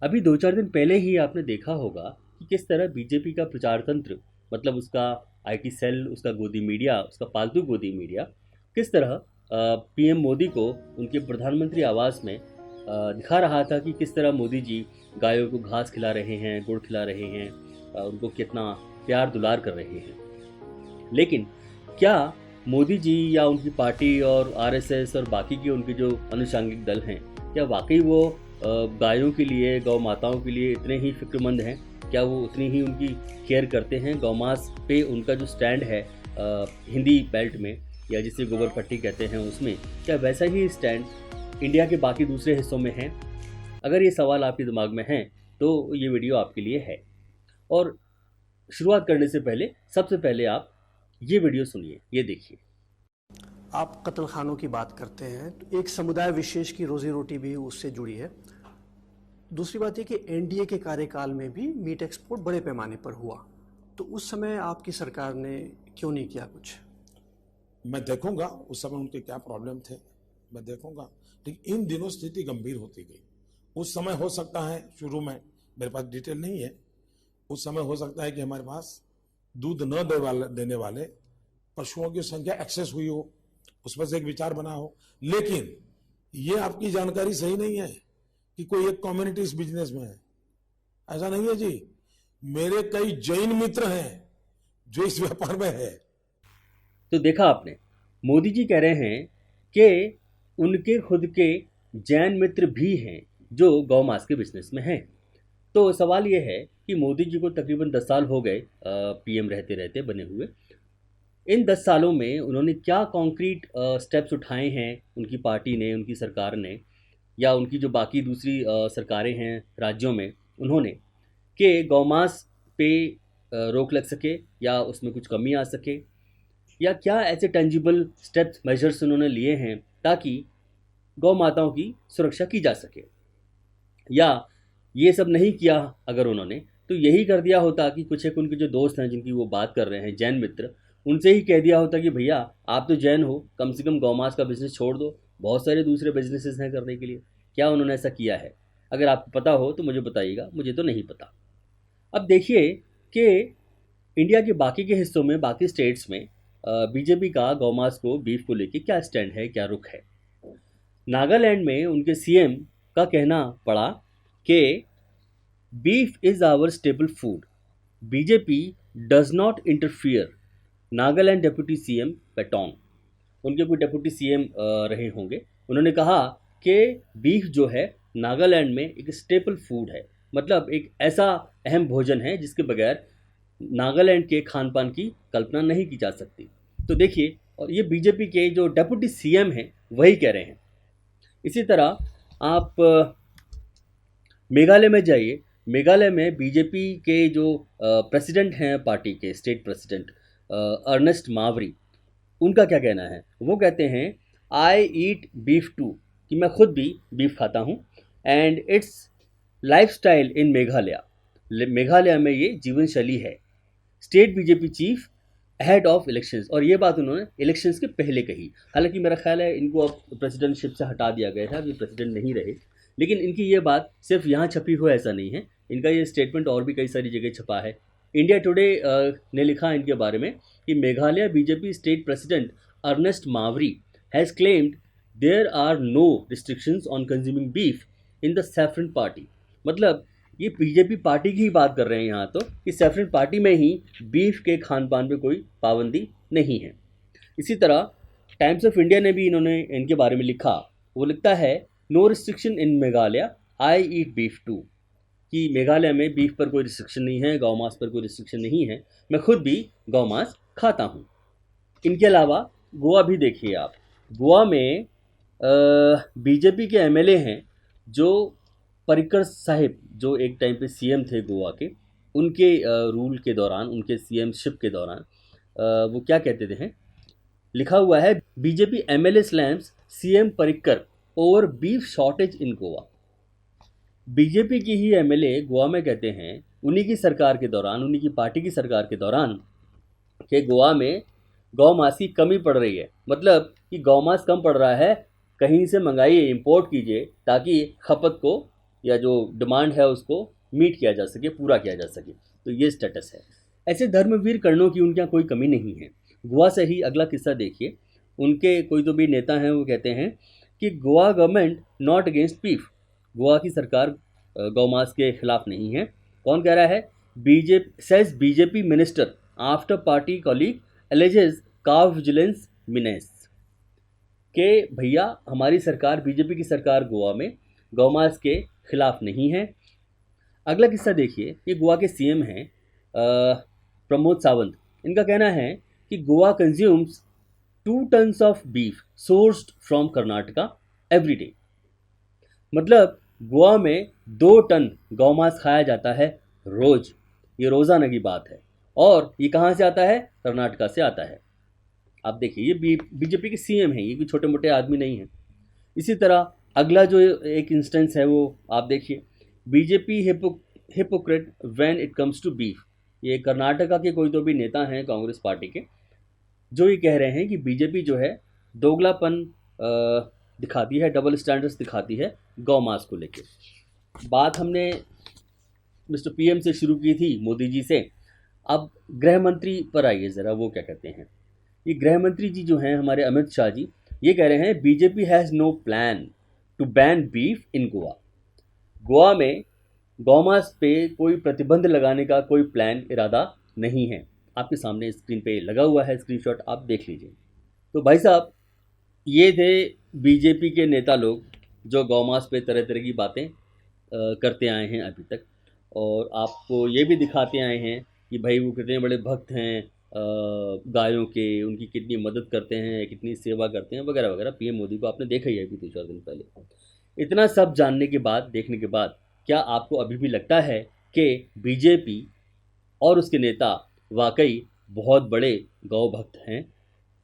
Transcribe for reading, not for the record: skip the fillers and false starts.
अभी 2-4 दिन पहले ही आपने देखा होगा कि किस तरह बीजेपी का प्रचार तंत्र, मतलब उसका आईटी सेल, उसका गोदी मीडिया, उसका पालतू गोदी मीडिया, किस तरह पीएम मोदी को उनके प्रधानमंत्री आवास में दिखा रहा था कि किस तरह मोदी जी गायों को घास खिला रहे हैं, गुड़ खिला रहे हैं, उनको कितना प्यार दुलार कर रहे हैं। लेकिन क्या मोदी जी या उनकी पार्टी और आरएसएस और बाकी के उनके जो अनुषांगिक दल हैं, क्या वाकई वो गायों के लिए, गौ माताओं के लिए इतने ही फिक्रमंद हैं? क्या वो उतनी ही उनकी केयर करते हैं? गौमांस पे उनका जो स्टैंड है हिंदी बेल्ट में, या जिसे गोबर पट्टी कहते हैं उसमें, क्या वैसा ही स्टैंड इंडिया के बाकी दूसरे हिस्सों में है? अगर ये सवाल आपके दिमाग में हैं तो ये वीडियो आपके लिए है। और शुरुआत करने से पहले सबसे पहले आप ये वीडियो सुनिए, ये देखिए। आप कत्ल खानों की बात करते हैं तो एक समुदाय विशेष की रोजी रोटी भी उससे जुड़ी है। दूसरी बात यह कि एनडीए के कार्यकाल में भी मीट एक्सपोर्ट बड़े पैमाने पर हुआ, तो उस समय आपकी सरकार ने क्यों नहीं किया कुछ? मैं देखूंगा उस समय उनके क्या प्रॉब्लम थे, मैं देखूंगा। लेकिन इन दिनों स्थिति गंभीर होती गई। उस समय हो सकता है, शुरू में मेरे पास डिटेल नहीं है, उस समय हो सकता है कि हमारे पास दूध न देने वाले पशुओं की संख्या एक्सेस हुई हो, उस पर से एक विचार बना हो। लेकिन ये आपकी जानकारी सही नहीं है कि कोई एक कम्युनिटी इस बिजनेस में है, ऐसा नहीं है जी। मेरे कई जैन मित्र हैं जो इस व्यापार में है। तो देखा आपने, मोदी जी कह रहे हैं कि उनके खुद के जैन मित्र भी हैं जो गौमांस के बिजनेस में हैं। तो सवाल ये है कि मोदी जी को तकरीबन 10 साल हो गए पीएम रहते रहते बने हुए। इन 10 सालों में उन्होंने क्या कॉन्क्रीट स्टेप्स उठाए हैं, उनकी पार्टी ने, उनकी सरकार ने, या उनकी जो बाकी दूसरी सरकारें हैं राज्यों में, उन्होंने, कि गौमांस पे रोक लग सके या उसमें कुछ कमी आ सके? या क्या ऐसे टेंजिबल स्टेप्स, मेजर्स उन्होंने लिए हैं ताकि गौ माताओं की सुरक्षा की जा सके? या ये सब नहीं किया अगर उन्होंने, तो यही कर दिया होता कि कुछ एक उनके जो दोस्त हैं जिनकी वो बात कर रहे हैं, जैन मित्र, उनसे ही कह दिया होता कि भैया आप तो जैन हो, कम से कम गौमांस का बिजनेस छोड़ दो, बहुत सारे दूसरे बिजनेसेस हैं करने के लिए। क्या उन्होंने ऐसा किया है? अगर आपको पता हो तो मुझे बताइएगा, मुझे तो नहीं पता। अब देखिए कि इंडिया के बाकी के हिस्सों में, बाकी स्टेट्स में बीजेपी का गौमांस को, बीफ को लेके क्या स्टैंड है, क्या रुख है? नागालैंड में उनके सीएम का कहना पड़ा कि beef is our staple food, BJP does not interfere. Nagaland deputy CM Patton, उनके कोई डिप्टी सीएम रहे होंगे, उन्होंने कहा कि बीफ जो है नागालैंड में एक स्टेपल फूड है, मतलब एक ऐसा अहम भोजन है जिसके बगैर नागालैंड के खान पान की कल्पना नहीं की जा सकती। तो देखिए, और ये बीजेपी के जो डेप्यूटी सीएम हैं वही कह रहे हैं। इसी तरह आप मेघालय में जाइए। मेघालय में बीजेपी के जो प्रेसिडेंट हैं, पार्टी के स्टेट प्रेसिडेंट अर्नेस्ट मावरी, उनका क्या कहना है? वो कहते हैं आई ईट बीफ टू, कि मैं खुद भी बीफ खाता हूँ, एंड इट्स लाइफस्टाइल इन मेघालय, मेघालय में ये जीवन शैली है। State BJP chief ahead of elections, और ये बात उन्होंने इलेक्शंस के पहले कही। हालांकि मेरा ख्याल है इनको अब प्रेसिडेंटशिप से हटा दिया गया था, अभी प्रेसिडेंट नहीं रहे, लेकिन इनकी ये बात सिर्फ यहाँ छपी हो ऐसा नहीं है, इनका ये स्टेटमेंट और भी कई सारी जगह छपा है। इंडिया टुडे ने लिखा इनके बारे में कि Meghalaya BJP state president Ernest Mawrie has claimed there are no restrictions on consuming beef in the saffron party. मतलब ये बीजेपी पार्टी की ही बात कर रहे हैं यहाँ तो, कि सैफरन पार्टी में ही बीफ के खान पान पे कोई पाबंदी नहीं है। इसी तरह टाइम्स ऑफ इंडिया ने भी इन्होंने इनके बारे में लिखा। वो लिखता है no restriction in Meghalaya, I eat beef too, कि मेघालय में बीफ पर कोई रिस्ट्रिक्शन नहीं है, गौमांस पर कोई रिस्ट्रिक्शन नहीं है, मैं खुद भी गौमांस खाता हूँ। इनके अलावा गोवा भी देखिए आप। गोवा में बीजेपी के एमएलए हैं जो पर्रिकर साहिब, जो एक टाइम पे सीएम थे गोवा के, उनके रूल के दौरान, उनके सीएमशिप के दौरान वो क्या कहते थे, लिखा हुआ है BJP MLA slams CM Parrikar over beef shortage इन गोवा। बीजेपी की ही एमएलए गोवा में कहते हैं, उन्हीं की सरकार के दौरान, उन्हीं की पार्टी की सरकार के दौरान, कि गोवा में गौमांस की कमी पड़ रही है। मतलब कि गौमांस कम पड़ रहा है, कहीं से मंगाइए, इंपोर्ट कीजिए, ताकि खपत को या जो डिमांड है उसको मीट किया जा सके, पूरा किया जा सके। तो ये स्टेटस है। ऐसे धर्मवीर कर्णों की उनके यहाँ कोई कमी नहीं है। गोवा से ही अगला किस्सा देखिए। उनके कोई तो भी नेता हैं, वो कहते हैं कि Goa government not against beef. Goa की सरकार गौमांस के खिलाफ नहीं है। कौन कह रहा है? BJP says BJP minister after party colleague alleges काव विजिलेंस मिनेस। के भैया हमारी सरकार, बीजेपी की सरकार गोवा में गौमांस के खिलाफ नहीं है। अगला किस्सा देखिए। ये गोवा के सीएम हैं प्रमोद सावंत। इनका कहना है कि Goa consumes 2 tons of beef sourced from Karnataka every day. मतलब गोवा में 2 टन गौमांस खाया जाता है रोज। ये रोज़ाना की बात है। और ये कहाँ से आता है? कर्नाटका से आता है। आप देखिए, ये बीजेपी के सीएम हैं, ये कोई छोटे मोटे आदमी नहीं है। इसी तरह अगला जो एक इंस्टेंस है वो आप देखिए। BJP hypocrite when it comes to beef. ये कर्नाटका के कोई तो भी नेता हैं कांग्रेस पार्टी के, जो ये कह रहे हैं कि बीजेपी जो है दोगलापन दिखाती है, डबल स्टैंडर्ड्स दिखाती है गौमांस को लेके। बात हमने मिस्टर पीएम से शुरू की थी, मोदी जी से। अब गृह मंत्री पर आइए ज़रा, वो क्या कहते हैं। ये गृह मंत्री जी जो हैं हमारे अमित शाह जी, ये कह रहे हैं BJP has no plan to ban beef in Goa. Goa में गौमांस पे कोई प्रतिबंध लगाने का कोई प्लान, इरादा नहीं है। आपके सामने स्क्रीन पे लगा हुआ है स्क्रीनशॉट, आप देख लीजिए। तो भाई साहब, ये थे बीजेपी के नेता लोग जो गौमांस पे तरह तरह की बातें करते आए हैं अभी तक, और आपको ये भी दिखाते आए हैं कि भाई वो कितने बड़े भक्त हैं गायों के, उनकी कितनी मदद करते हैं, कितनी सेवा करते हैं, वगैरह वगैरह। पीएम मोदी को आपने देखा ही है अभी 2-4 दिन पहले। इतना सब जानने के बाद, देखने के बाद, क्या आपको अभी भी लगता है कि बीजेपी और उसके नेता वाकई बहुत बड़े गौ भक्त हैं?